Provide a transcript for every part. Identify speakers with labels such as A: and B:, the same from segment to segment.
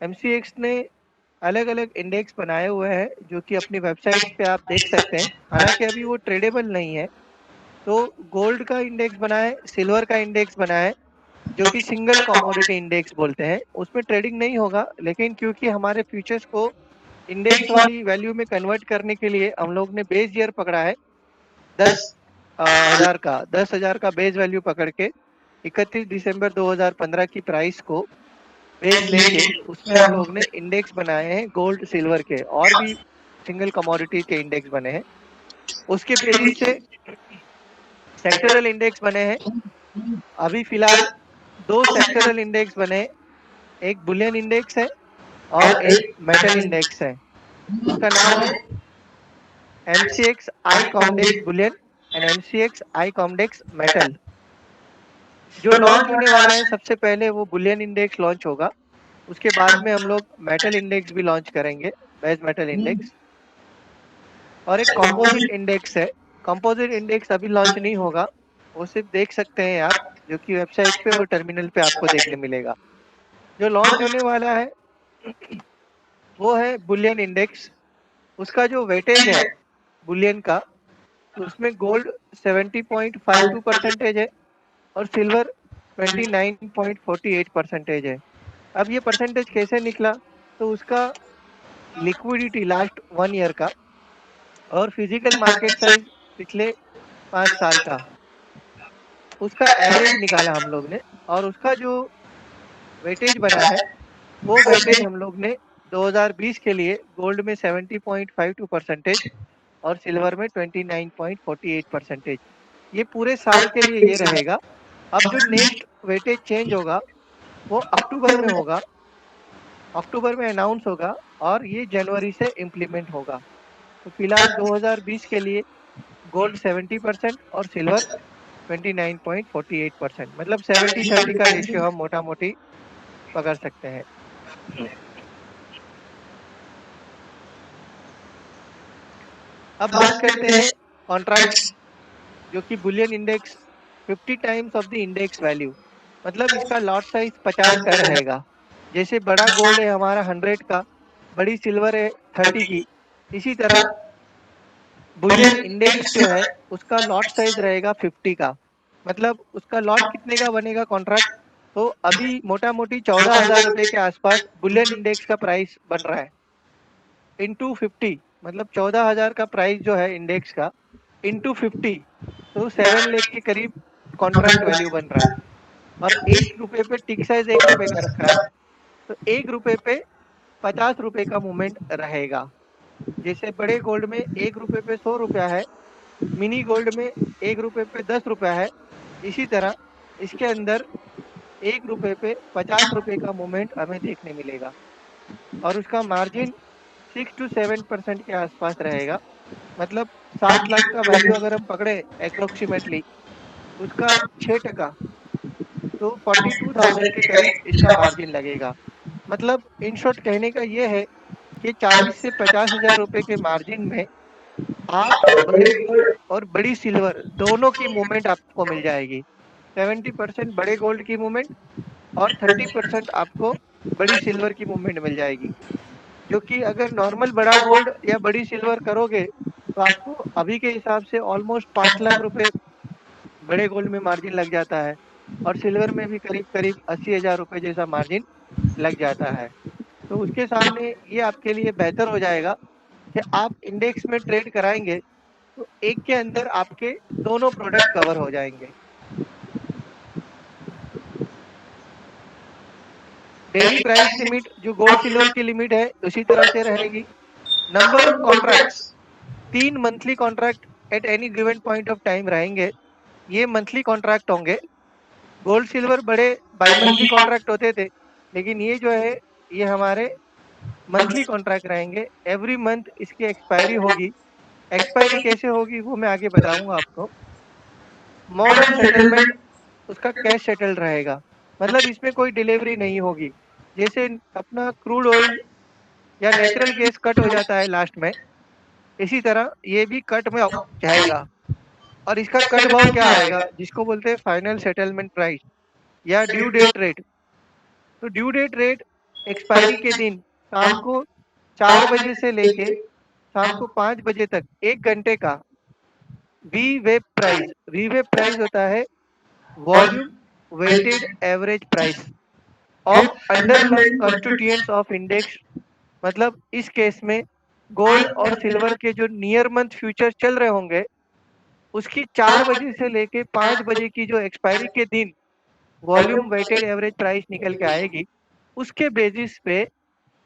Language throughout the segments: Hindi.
A: एमसीएक्स ने अलग अलग इंडेक्स बनाए हुए हैं जो कि अपनी वेबसाइट पे आप देख सकते हैं। हालांकि अभी वो ट्रेडेबल नहीं है। तो गोल्ड का इंडेक्स बना है, सिल्वर का इंडेक्स बना है, जो कि सिंगल कमोडिटी इंडेक्स बोलते हैं। उसमें ट्रेडिंग नहीं होगा, लेकिन क्योंकि हमारे फ्यूचर्स को इंडेक्स वाली वैल्यू में कन्वर्ट करने के लिए हम लोग ने बेस ईयर पकड़ा है 10,000 का बेस वैल्यू पकड़ के 31 दिसंबर 2015 की प्राइस को बेस लेके उसमें हम लोग ने इंडेक्स बनाए हैं गोल्ड सिल्वर के, और भी सिंगल कमोडिटी के इंडेक्स बने हैं। उसके बेसिस से सेक्टरल इंडेक्स बने हैं। अभी फिलहाल दो सेक्टरल इंडेक्स बने हैं, एक बुलियन इंडेक्स है और एक मेटल इंडेक्स है। उसका नाम है MCX I Comdex Boolean and MCX I Comdex metal. जो लॉन्च होने वाला है सबसे पहले वो बुलियन इंडेक्स लॉन्च होगा। उसके बाद में हम लोग मेटल इंडेक्स भी लॉन्च करेंगे, बेस मेटल इंडेक्स। और एक कंपोजिट इंडेक्स है। कंपोजिट इंडेक्स अभी लॉन्च नहीं होगा, वो सिर्फ देख सकते हैं आप, जो कि वेबसाइट पे और टर्मिनल पे आपको देखने मिलेगा। जो लॉन्च होने वाला है वो है बुलियन इंडेक्स। उसका जो वेटेज है बुलियन का, तो उसमें गोल्ड 70.52% है और सिल्वर 29.48% है। अब ये परसेंटेज कैसे निकला? तो उसका लिक्विडिटी लास्ट 1 ईयर का और फिजिकल मार्केट साइज पिछले 5 साल का, उसका एवरेज निकाला हम लोग ने। और उसका जो वेटेज बना है वो वेटेज हम लोग ने 2020 के लिए गोल्ड में 70.52% और सिल्वर में 29.48%, ये पूरे साल के लिए ये रहेगा। अब जो नेक्स्ट वेटेज चेंज होगा वो अक्टूबर में होगा, अक्टूबर में अनाउंस होगा और ये जनवरी से इम्प्लीमेंट होगा। तो फिलहाल 2020 के लिए गोल्ड 70% और सिल्वर 29.48%, मतलब 70-30 का रेशियो हम मोटा मोटी पकड़ सकते हैं। अब बात करते हैं कॉन्ट्रैक्ट, जो कि Boolean index 50 times of the index value, मतलब इसका लॉट साइज 50 का रहेगा। जैसे बड़ा गोल्ड है हमारा 100 का, बड़ी सिल्वर है 30 की, इसी तरह बुलियन इंडेक्स जो है उसका लॉट साइज रहेगा 50 का। मतलब उसका लॉट कितने का बनेगा कॉन्ट्रैक्ट? तो अभी मोटा मोटी 14,000 रुपए के आसपास बुलियन इंडेक्स का प्राइस बन रहा है। इंटू 50, मतलब 14,000 का प्राइस जो है इंडेक्स का, इंटू 50, तो 7 लाख के करीब कॉन्ट्रैक्ट वैल्यू बन रहा है। और 1 रुपए पे टिक साइज 1 रुपए का रखा है, तो 1 रुपए पे 50 रुपए का मूवमेंट रहेगा। जैसे बड़े गोल्ड में 1 रुपए पे 100 रुपया है, मिनी गोल्ड में 1 रुपए पे 10 रुपया है, इसी तरह इसके अंदर 1 रुपए पे 50 रुपए का मूवमेंट हमें देखने मिलेगा। और उसका मार्जिन 6 to 7% के आसपास रहेगा। मतलब 7 लाख का वैल्यू अगर हम पकड़े अप्रोक्सीमेटली, उसका 6%, तो 42,000 के करीब इसका मार्जिन लगेगा। मतलब इन शॉर्ट कहने का ये है कि 40 से 50,000 रुपए के मार्जिन में आप बड़े गोल्ड और बड़ी सिल्वर दोनों की मूवमेंट आपको मिल जाएगी। 70% बड़े गोल्ड की मूवमेंट और 30% आपको बड़ी सिल्वर की मूवमेंट मिल जाएगी। जो कि अगर नॉर्मल बड़ा गोल्ड या बड़ी सिल्वर करोगे तो आपको अभी के हिसाब से ऑलमोस्ट 5 लाख रुपए बड़े गोल्ड में मार्जिन लग जाता है, और सिल्वर में भी करीब करीब 80,000 रुपए जैसा मार्जिन लग जाता है। तो उसके सामने ये आपके लिए बेहतर हो जाएगा कि आप इंडेक्स में ट्रेड कराएंगे तो एक के अंदर आपके दोनों प्रोडक्ट कवर हो जाएंगे। डेली प्राइस लिमिट जो गोल्ड सिल्वर की लिमिट है उसी तरह से रहेगी। Number of contracts, 3 monthly contract at any given point of time रहेंगे, ये मंथली कॉन्ट्रैक्ट होंगे। गोल्ड सिल्वर बड़े बाई मंथली कॉन्ट्रैक्ट होते थे, लेकिन ये जो है ये हमारे मंथली कॉन्ट्रैक्ट रहेंगे। एवरी मंथ इसकी एक्सपायरी होगी। एक्सपायरी कैसे होगी वो मैं आगे बताऊंगा आपको। मोड ऑफ सेटलमेंट उसका कैश सेटल रहेगा, मतलब इसमें कोई डिलीवरी नहीं होगी। जैसे अपना क्रूड ऑयल या नेचुरल गैस कट हो जाता है लास्ट में, इसी तरह ये भी कट में जाएगा। और इसका कट भाव क्या आएगा, जिसको बोलते हैं फाइनल सेटलमेंट प्राइस या ड्यू डेट रेट। तो ड्यू डेट रेट एक्सपायरी के दिन शाम को 4 बजे से लेके शाम को 5 बजे तक 1 घंटे का वी वेब प्राइस होता है volume weighted average price of underline constituents of index. मतलब इस केस में गोल्ड और सिल्वर के जो नियर मंथ फ्यूचर चल रहे होंगे उसकी 4 बजे से लेके 5 बजे की जो एक्सपायरी के दिन वॉल्यूम वेटेड एवरेज प्राइस निकल के आएगी, उसके बेसिस पे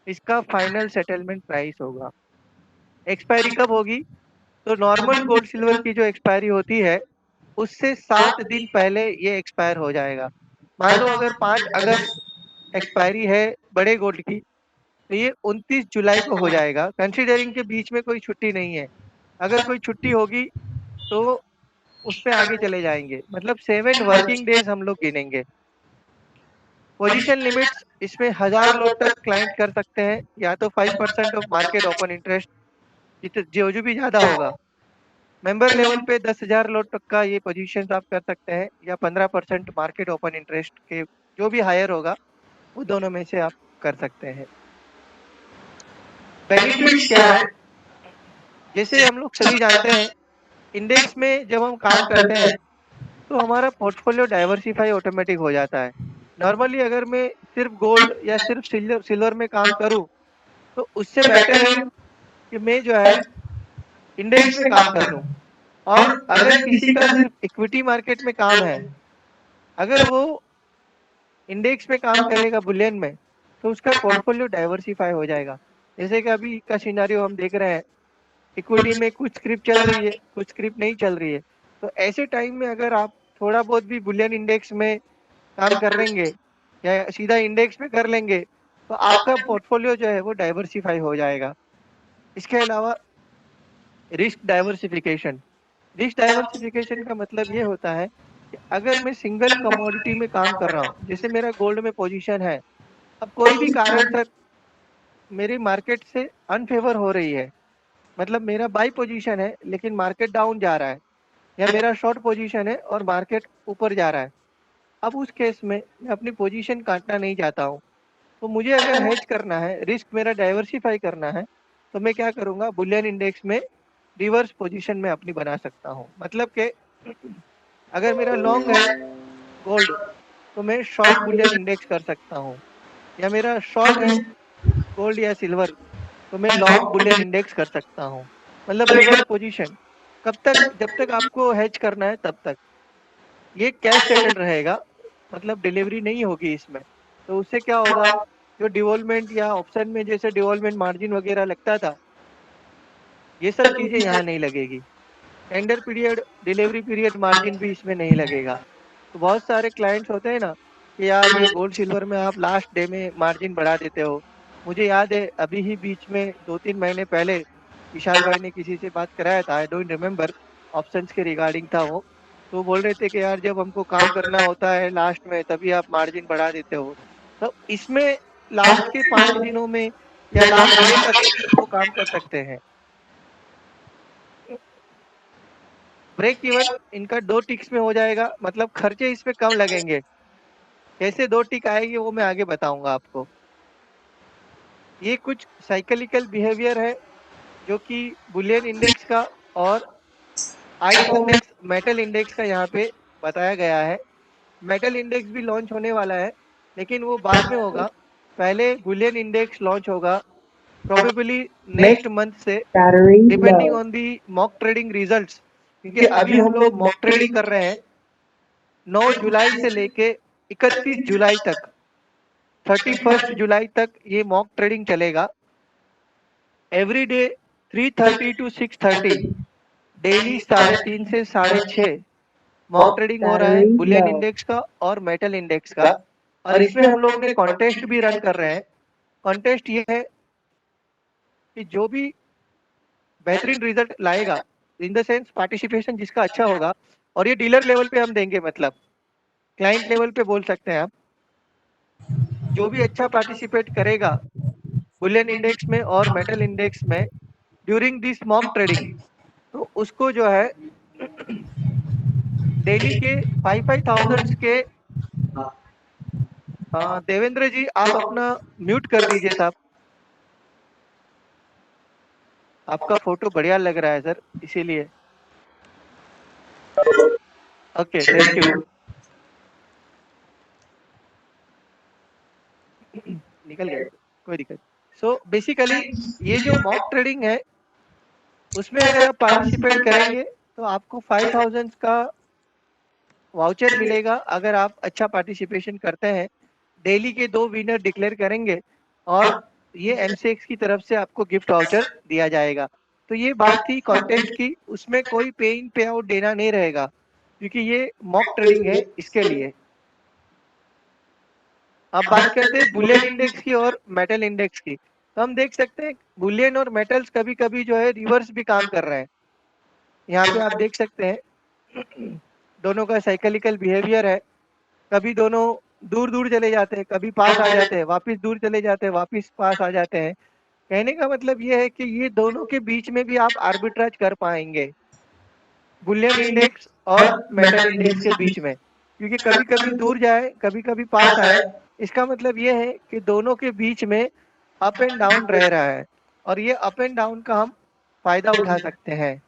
A: इसका फाइनल सेटलमेंट प्राइस होगा। एक्सपायरी कब होगी? तो नॉर्मल गोल्ड सिल्वर की जो एक्सपायरी होती है उससे 7 दिन पहले ये एक्सपायर हो जाएगा। मान लो अगर 5 अगस्त एक्सपायरी है बड़े गोल्ड की, तो ये 29 जुलाई को हो जाएगा, कंसीडरिंग के बीच में कोई छुट्टी नहीं है। अगर कोई छुट्टी होगी तो उस पे आगे चले जाएंगे, मतलब 7 वर्किंग डेज हम लोग गिनेंगे। पोजीशन लिमिट्स इसमें 1000 लोग तक क्लाइंट कर सकते हैं, या तो 5% ऑफ मार्केट ओपन इंटरेस्ट जो भी ज्यादा होगा। मेंबर लेवल पे 10,000 लोग तक का ये पोजीशन आप कर सकते हैं, या 15% मार्केट ओपन इंटरेस्ट के जो भी हायर होगा वो दोनों में से आप कर सकते हैं। बेनिफिट्स क्या है? जैसे हम लोग सभी जानते हैं इंडेक्स में जब हम काम करते हैं तो हमारा पोर्टफोलियो डाइवर्सिफाई ऑटोमेटिक हो जाता है। नॉर्मली अगर मैं सिर्फ गोल्ड या सिर्फ सिल्वर में काम करूं तो उससे बेटर है कि मैं जो है इंडेक्स में काम कर लूं। और अगर किसी का सिर्फ इक्विटी मार्केट में काम है, अगर वो इंडेक्स में काम करेगा बुलियन में, तो उसका पोर्टफोलियो डाइवर्सिफाई हो जाएगा। जैसे कि अभी का सिनारियो हम देख रहे हैं, इक्विटी में कुछ स्क्रिप्ट चल रही है, कुछ स्क्रिप्ट नहीं चल रही है। तो ऐसे टाइम में अगर आप थोड़ा बहुत भी बुलियन इंडेक्स में काम कर लेंगे या सीधा इंडेक्स में कर लेंगे तो आपका पोर्टफोलियो जो है वो डाइवर्सिफाई हो जाएगा। इसके अलावा रिस्क डाइवर्सिफिकेशन का मतलब ये होता है कि अगर मैं सिंगल कमोडिटी में काम कर रहा हूँ, जैसे मेरा गोल्ड में पोजीशन है, अब कोई भी कारण सर मेरी मार्केट से अनफेवर हो रही है, मतलब मेरा बाई पोजीशन है लेकिन मार्केट डाउन जा रहा है, या मेरा शॉर्ट पोजीशन है और मार्केट ऊपर जा रहा है। अब उस केस में मैं अपनी पोजीशन काटना नहीं चाहता हूँ, तो मुझे अगर हेज करना है, रिस्क मेरा डाइवर्सिफाई करना है, तो मैं क्या करूँगा, बुलियन इंडेक्स में रिवर्स पोजीशन में अपनी बना सकता हूँ। मतलब कि अगर मेरा लॉन्ग है गोल्ड तो मैं शॉर्ट बुलियन इंडेक्स कर सकता हूँ, या मेरा शॉर्ट है गोल्ड या सिल्वर तो मैं लॉन्ग बुलियन इंडेक्स कर सकता हूँ। मतलब रिवर्स पोजीशन। कब तक? जब तक आपको हेज करना है तब तक। ये कैश सेटल रहेगा, मतलब डिलीवरी नहीं होगी इसमें। तो उससे क्या होगा, जो डिवॉल्वमेंट या ऑप्शन में जैसे डिवॉल्वमेंट मार्जिन वगैरह लगता था, ये सब चीजें यहाँ नहीं लगेगी। Tender period, delivery period margin भी इसमें नहीं लगेगा। तो बहुत सारे क्लाइंट्स होते हैं ना कि यार ये गोल्ड सिल्वर में आप लास्ट डे में मार्जिन बढ़ा देते हो। मुझे याद है अभी ही बीच में 2-3 महीने पहले विशाल भाई ने किसी से बात कराया था, आई डोंट रिमेम्बर, ऑप्शंस के रिगार्डिंग था वो। तो बोल रहे थे कि यार जब हमको काम करना होता है लास्ट में तभी आप मार्जिन बढ़ा देते हो। तो इसमें लास्ट के 5 दिनों में या लास्ट डे तक वो काम कर सकते हैं। ब्रेक इवन इनका 2 टिक्स में हो जाएगा, मतलब खर्चे इसमें कम लगेंगे। कैसे 2 टिक आएगी वो मैं आगे बताऊंगा आपको। ये कुछ साइकिलिकल बिहेवियर है जो कि बुलियन इंडेक्स का और आईफॉक्स मेटल इंडेक्स का यहाँ पे बताया गया है। मेटल इंडेक्स भी लॉन्च होने वाला है लेकिन वो बाद में होगा। पहले बुलियन इंडेक्स लॉन्च होगा प्रोबेबली नेक्स्ट मंथ से, depending on the mock trading results, क्योंकि अभी हम लोग मॉक ट्रेडिंग कर रहे हैं 9 जुलाई से लेके 31 जुलाई तक, 31 जुलाई तक ये मॉक ट्रेडिंग चलेगा। एवरी डे 3:30 टू 6:30 डेली 3:30 से 6:30 मॉक ट्रेडिंग हो रहा है बुलियन इंडेक्स का और मेटल इंडेक्स का। और इसमें हम लोग ने कॉन्टेस्ट भी रन कर रहे हैं। कॉन्टेस्ट ये है कि जो भी बेहतरीन रिजल्ट लाएगा, इन द सेंस पार्टिसिपेशन जिसका अच्छा होगा, और ये डीलर लेवल पे हम देंगे, मतलब क्लाइंट लेवल पे बोल सकते हैं आप, जो भी अच्छा पार्टिसिपेट करेगा बुलियन इंडेक्स में और मेटल इंडेक्स में ड्यूरिंग दिस मॉक ट्रेडिंग, तो उसको जो है डेली के 5,000 के देवेंद्र जी आप अपना म्यूट कर दीजिए साहब। आपका फोटो बढ़िया लग रहा है सर, इसीलिए। Okay, thank you. निकल गया, कोई दिक्कत। सो बेसिकली ये जो मॉक ट्रेडिंग है उसमें अगर आप पार्टिसिपेट करेंगे तो आपको 5000 का वाउचर मिलेगा अगर आप अच्छा पार्टिसिपेशन करते हैं। डेली के 2 विनर डिक्लेयर करेंगे और ये एमसीएक्स की तरफ से आपको गिफ्ट वाउचर दिया जाएगा। तो ये बात थी कॉन्टेस्ट की, उसमें कोई पे इन पे आउट देना नहीं रहेगा क्योंकि ये मॉक ट्रेडिंग है इसके लिए। अब बात करते हैं बुलियन इंडेक्स की और मेटल इंडेक्स की। तो हम देख सकते हैं बुलियन और मेटल्स कभी कभी जो है रिवर्स भी काम कर रहे हैं। यहाँ पे आप देख सकते हैं दोनों का साइकिलिकल बिहेवियर है। कभी दोनों दूर दूर चले जाते हैं, कभी पास आ जाते हैं, वापिस दूर चले जाते हैं, वापिस पास आ जाते हैं। कहने का मतलब ये है कि ये दोनों के बीच में भी आप आर्बिट्राज कर पाएंगे बुलियन इंडेक्स और मेटल इंडेक्स के बीच में, क्योंकि कभी कभी दूर जाए, कभी कभी पास आए। इसका मतलब ये है कि दोनों के बीच में अप एंड डाउन रह रहा है और ये अप एंड डाउन का हम फायदा उठा सकते हैं।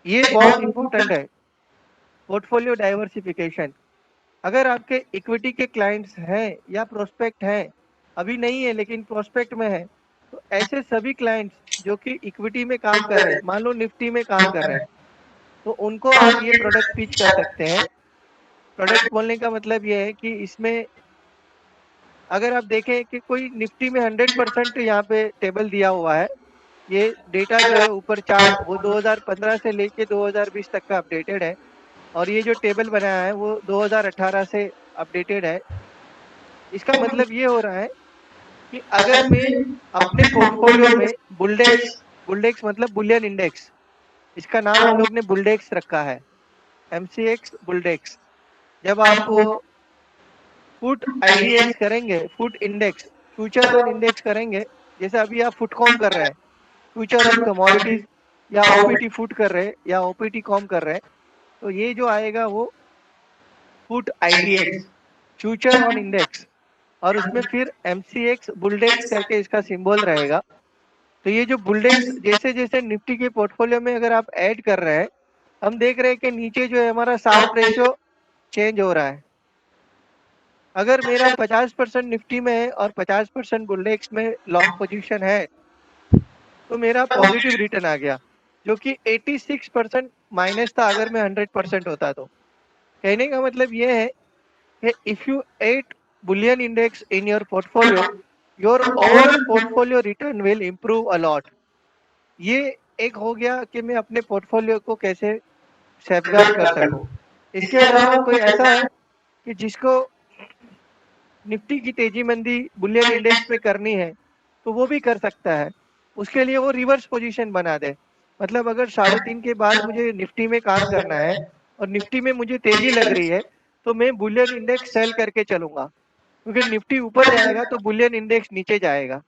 A: ये बहुत इंपॉर्टेंट है, पोर्टफोलियो डाइवर्सिफिकेशन। अगर आपके इक्विटी के क्लाइंट्स हैं या प्रोस्पेक्ट हैं, अभी नहीं है लेकिन प्रोस्पेक्ट में है, तो ऐसे सभी क्लाइंट्स जो कि इक्विटी में काम कर रहे हैं, मान लो निफ्टी में काम कर रहे हैं, तो उनको आप ये प्रोडक्ट पिच कर सकते हैं। प्रोडक्ट बोलने का मतलब ये है कि इसमें अगर आप देखें कि कोई निफ्टी में 100% यहाँ पे टेबल दिया हुआ है। ये डेटा जो है ऊपर चार्ट वो 2015 से लेके 2020 तक का अपडेटेड है और ये जो टेबल बनाया है वो 2018 से अपडेटेड है। इसका मतलब ये हो रहा है कि अगर मैं अपने पोर्टफोलियो में बुलडेक्स, बुलडेक्स मतलब बुलियन इंडेक्स, इसका नाम हम लोग ने बुलडेक्स रखा है, एमसीएक्स बुलडेक्स। जब आप फुट आईडीएक्स करेंगे, foot index, future on index करेंगे, जैसे अभी आप फुटकॉम कर रहे हैं, फ्यूचर ऑन कमोडिटीज, या ओपीटी फुट कर रहे हैं या ओपीटी कॉम कर रहे हैं, तो ये जो आएगा वो foot IDX, future on index, और उसमें फिर एमसीएक्स बुलडेक्स करके इसका सिंबल रहेगा। तो ये जो बुलडेक्स जैसे जैसे निफ्टी के पोर्टफोलियो में अगर आप ऐड कर रहे हैं, हम देख रहे हैं कि नीचे जो है हमारा शार्प रेशियो चेंज हो रहा है। अगर मेरा 50% निफ्टी में है और 50% बुलडेक्स में लॉन्ग पोजीशन है तो मेरा पॉजिटिव रिटर्न आ गया, जो कि 86% माइनस था अगर मैं 100% होता तो। कहने का मतलब ये है कि if you add bullion index in your portfolio, your overall portfolio return will improve a lot. ये एक हो गया कि मैं अपने पोर्टफोलियो को कैसे सेफगार्ड कर सकूं। इसके अलावा कोई ऐसा है कि जिसको निफ्टी की तेजी मंदी बुलियन इंडेक्स पे करनी है तो वो भी कर सकता है। उसके लिए वो रिवर्स पोजीशन बना दे। मतलब अगर 3:30 के बाद मुझे निफ्टी में काम करना है और निफ्टी में मुझे तेजी लग रही है तो मैं बुलियन इंडेक्स सेल करके चलूंगा, क्योंकि निफ्टी ऊपर जाएगा तो बुलियन इंडेक्स नीचे जाएगा।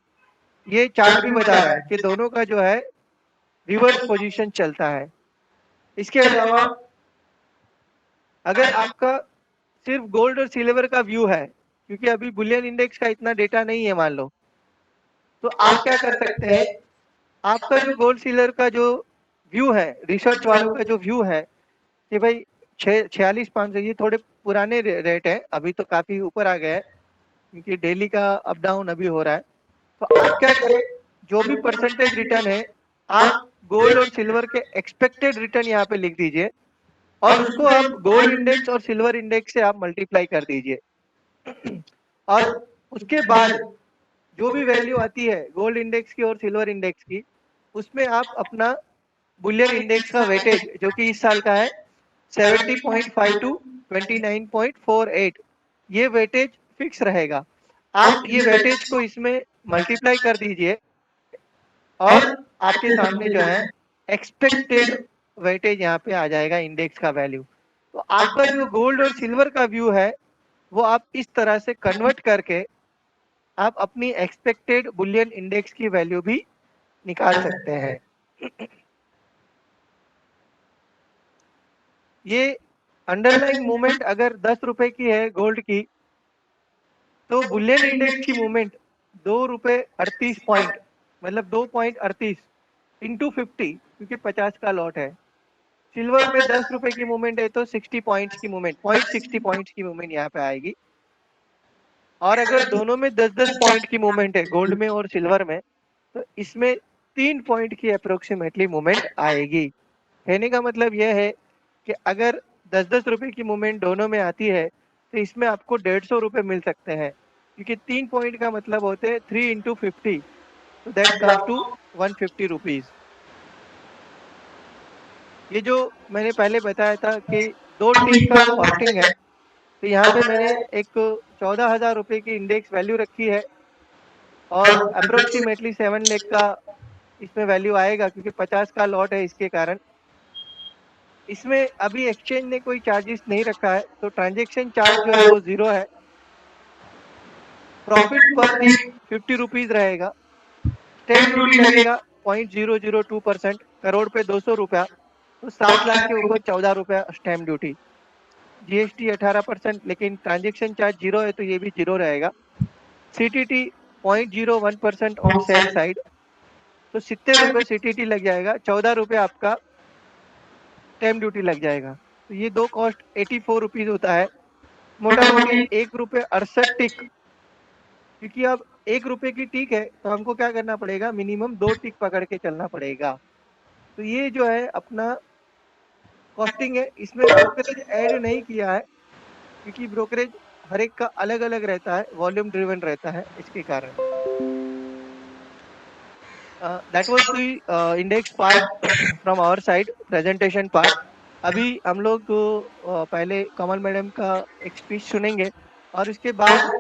A: ये चार्ट भी बता रहा है कि दोनों का जो है रिवर्स पोजीशन चलता है। इसके अलावा अगर आपका सिर्फ गोल्ड और सिल्वर का व्यू है, क्योंकि अभी बुलियन इंडेक्स का इतना डेटा नहीं है मान लो, तो आप क्या कर सकते हैं, आपका जो गोल्ड सिल्वर का जो व्यू है, रिसर्च वालों का जो व्यू है कि भाई 46,500, ये थोड़े पुराने रेट है, अभी तो काफी ऊपर आ गया है क्योंकि डेली का अप डाउन अभी हो रहा है। तो आप क्या करें, जो भी परसेंटेज रिटर्न है आप गोल्ड और सिल्वर के एक्सपेक्टेड रिटर्न यहाँ पे लिख दीजिए और उसको आप गोल्ड इंडेक्स और सिल्वर इंडेक्स से आप मल्टीप्लाई कर दीजिए। और उसके बाद जो भी वैल्यू आती है गोल्ड इंडेक्स की और सिल्वर इंडेक्स की, उसमें आप अपना बुलियन इंडेक्स का वेटेज जो कि इस साल का है 70.5 टू 29.48, ये वेटेज फिक्स रहेगा। आप ये वेटेज को इसमें मल्टीप्लाई कर दीजिए और आपके सामने जो है एक्सपेक्टेड वेटेज यहाँ पे आ जाएगा इंडेक्स का वैल्यू। तो आपका जो गोल्ड और सिल्वर का व्यू है वो आप इस तरह से कन्वर्ट करके आप अपनी एक्सपेक्टेड बुलियन इंडेक्स की वैल्यू भी निकाल सकते हैं। ये अंडरलाइंग मूवमेंट अगर 10 रुपए की है गोल्ड की, तो बुलियन इंडेक्स की मूवमेंट 2 रुपए 38 पॉइंट, मतलब 2.38 इंटू 50, क्योंकि 50 का लॉट है। सिल्वर में 10 रुपए की मूवमेंट है तो 60 पॉइंट्स की मूवमेंट, 0.60 पॉइंट्स की मूवमेंट यहाँ पे आएगी। और अगर दोनों में 10-10 पॉइंट की मूवमेंट है, गोल्ड में और सिल्वर में, तो इसमें 3 पॉइंट की अप्रोक्सीमेटली मूवमेंट आएगी। कहने का मतलब यह है कि अगर 10-10 रुपए की मूवमेंट दोनों में आती है तो इसमें आपको 150 रुपए मिल सकते हैं, क्योंकि 3 पॉइंट का मतलब होते हैं 3 इंटू 50, तो दैट कम्स टू 150 रुपीज। ये जो मैंने पहले बताया था कि 2 टिक का कॉस्टिंग है, तो यहाँ पे मैंने एक 14,000 रुपए की इंडेक्स वैल्यू रखी है और अप्रोक्सीमेटली 7 लाख का इसमें वैल्यू आएगा, क्योंकि 50 का लॉट है इसके कारण। इसमें अभी एक्सचेंज ने कोई चार्जेस नहीं रखा है, तो ट्रांजेक्शन चार्ज जो है वो 0 है। प्रॉफिट पर टिक 50 रुपीज रहेगा। स्टैम्प ड्यूटी लगेगा 0.002%, करोड़ पे 200 रुपया, तो 7 लाख के ऊपर 14 रुपया स्टैम्प ड्यूटी। जीएसटी 18%, लेकिन ट्रांजेक्शन चार्ज 0 है तो ये भी 0 रहेगा। सीटीटी 0.01% ऑन सेल साइड, तो 70 रुपये सीटीटी लग जाएगा, 14 रुपये आपका स्टैम्प ड्यूटी लग जाएगा। तो ये दो कॉस्ट 84 रुपीज होता है। मोटा मोटी 1 रुपये 68 टिक, क्योंकि अब 1 रुपए की टिक है तो हमको क्या करना पड़ेगा, मिनिमम 2 टिक पकड़ के चलना पड़ेगा। तो ये जो है अपना कॉस्टिंग है, इसमें ब्रोकरेज ऐड नहीं किया है, क्योंकि ब्रोकरेज हर एक का अलग अलग रहता है, वॉल्यूम ड्रिवन रहता है, इसके कारण। That was the index part from our side, presentation part. अभी हम लोग पहले कमल मैडम का एक स्पीच सुनेंगे और इसके बाद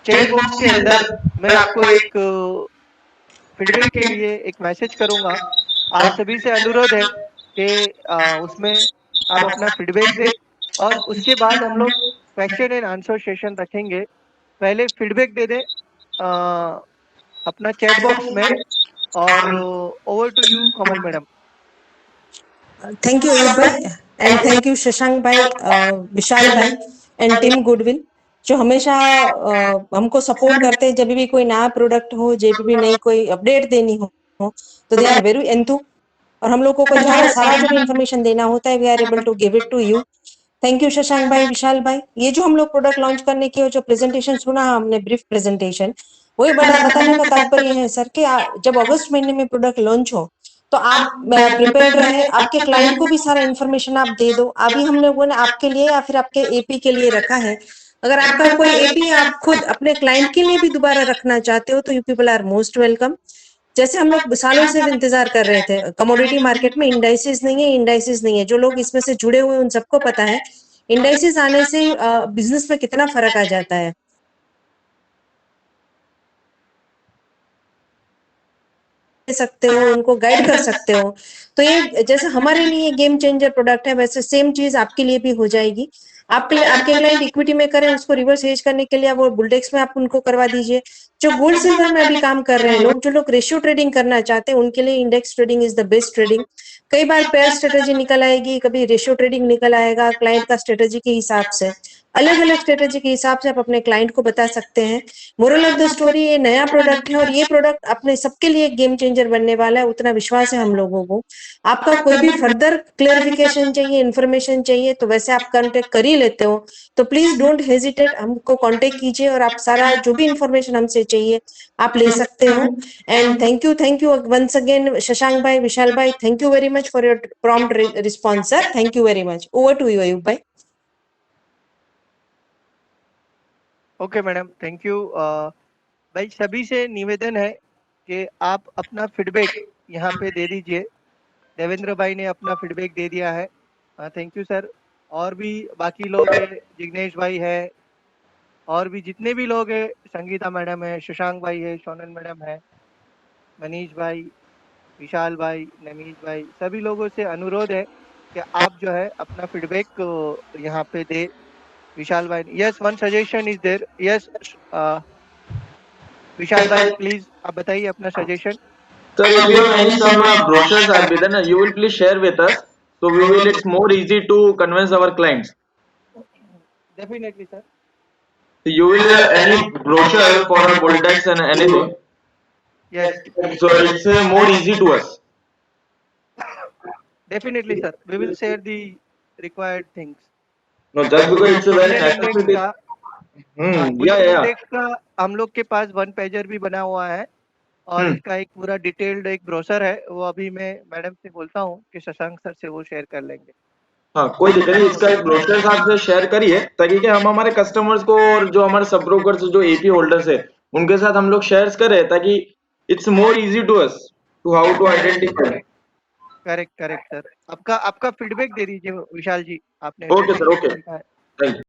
A: चैट बॉक्स के अंदर मैं आपको एक फीडबैक के लिए एक मैसेज करूंगा। आप सभी से अनुरोध है कि उसमें आप अपना फीडबैक दें और उसके बाद हम लोग क्वेश्चन एंड आंसर सेशन रखेंगे। पहले फीडबैक दे दें अपना चैट बॉक्स में, और over to you Kamal madam.
B: Thank you Ayub भाई, एंड थैंक यू शशांक भाई, विशाल भाई एंड टीम गुडविल, जो हमेशा हमको सपोर्ट करते हैं। जब भी कोई नया प्रोडक्ट हो, जब भी नई कोई अपडेट देनी हो, तो दे आर वेरी एंथु, और हम लोगों को सारा जो भी इंफॉर्मेशन देना होता है we are able to give it to you. Thank you Shashank भाई, विशाल भाई। ये जो हम लोग प्रोडक्ट लॉन्च करने की जो प्रेजेंटेशन सुना हमने, ब्रीफ प्रेजेंटेशन, वही बताने का तात्पर्य है सर कि जब अगस्त महीने में प्रोडक्ट लॉन्च हो तो आप प्रिपेयर्ड रहे, आपके क्लाइंट को भी सारा इन्फॉर्मेशन आप दे दो। अभी हम लोगों ने आपके लिए या फिर आपके एपी के लिए रखा है। अगर आपका कोई एपी आप खुद अपने क्लाइंट के लिए भी दोबारा रखना चाहते हो तो you people are most welcome. जैसे हम लोग सालों से इंतजार कर रहे थे, कमोडिटी मार्केट में इंडाइसिस नहीं है, इंडाइसिस नहीं है। जो लोग इसमें से जुड़े हुए उन सबको पता है इंडाइसिस आने से बिजनेस में कितना फर्क आ जाता है। सकते हो, उनको गाइड कर सकते हो। तो ये जैसे हमारे लिए गेम चेंजर प्रोडक्ट है, वैसे सेम चीज आपके लिए भी हो जाएगी। आपके क्लाइंट इक्विटी में करें, उसको रिवर्स हेज करने के लिए वो बुलडेक्स में आप उनको करवा दीजिए। जो गोल्ड सिल्वर में अभी काम कर रहे हैं लोग, जो लोग रेशियो ट्रेडिंग करना चाहते हैं, उनके लिए index trading is the best trading. कई बार पेयर स्ट्रेटेजी निकल आएगी, कभी रेशियो ट्रेडिंग निकल आएगा। क्लाइंट का स्ट्रेटेजी के हिसाब से, अलग अलग स्ट्रेटेजी के हिसाब से आप अपने क्लाइंट को बता सकते हैं। मोरल ऑफ द स्टोरी, ये नया प्रोडक्ट है और ये प्रोडक्ट अपने सबके लिए गेम चेंजर बनने वाला है, उतना विश्वास है हम लोगों को। आपका कोई भी फर्दर क्लेरिफिकेशन चाहिए, इन्फॉर्मेशन चाहिए, तो वैसे आप कांटेक्ट कर ही लेते हो, तो प्लीज डोंट हेजिटेट, हमको कांटेक्ट कीजिए और आप सारा जो भी इन्फॉर्मेशन हमसे चाहिए आप ले सकते हो। And thank you once again Shashank भाई, विशाल भाई, thank you very much for your prompt response sir, thank you very much. Over to you Ayub भाई।
A: Okay madam, thank you. भाई सभी से निवेदन है कि आप अपना फीडबैक यहाँ पे दे दीजिए। देवेंद्र भाई ने अपना फीडबैक दे दिया है, थैंक यू सर। और भी बाकी लोग हैं, जिग्नेश भाई है, और भी जितने भी लोग हैं, संगीता मैडम है, शशांक भाई है, सोनल मैडम है, मनीष भाई, विशाल भाई, नमीश भाई, सभी लोगों से अनुरोध है कि आप जो है अपना फीडबैक यहाँ पे दे। विशाल भाई, yes one suggestion is there, yes Vishal भाई प्लीज आप बताइए अपना suggestion.
C: Sir, if you have any some brochures are there, you will please share with us. So we will. It's more easy to convince our clients.
A: Definitely, sir.
C: You will any brochure for a bull tax and anything.
A: Yes,
C: So it's more easy to us.
A: definitely, sir. We will share the required things.
C: No, just because it's a very
A: Boolean index
C: necessity.
A: का
C: Yeah,
A: बुलियन
C: yeah.
A: इंडेक्स का हम लोग के पास वन पेजर भी बना हुआ है और
C: हम्म,
A: इसका एक पूरा डिटेल्ड एक ब्रोशर है, वो अभी मैं मैडम से बोलता हूँ कि शशांक सर से वो शेयर कर लेंगे।
C: हाँ कोई दिक्कत नहीं, इसका एक ब्रोशर आप से शेयर करिए ताकि कि हम हमारे कस्टमर्स को और जो हमारे सब ब्रोकर्स जो एपी होल्डर्स है उनके साथ हम लोग शेयर करें ताकि it's more easy to us to how to identify.
A: Correct correct sir, आपका आपका फीडबैक दे दीजिए विशाल जी, आपने
C: ओके सर, ओके,
A: लिखा है।
C: Thank you.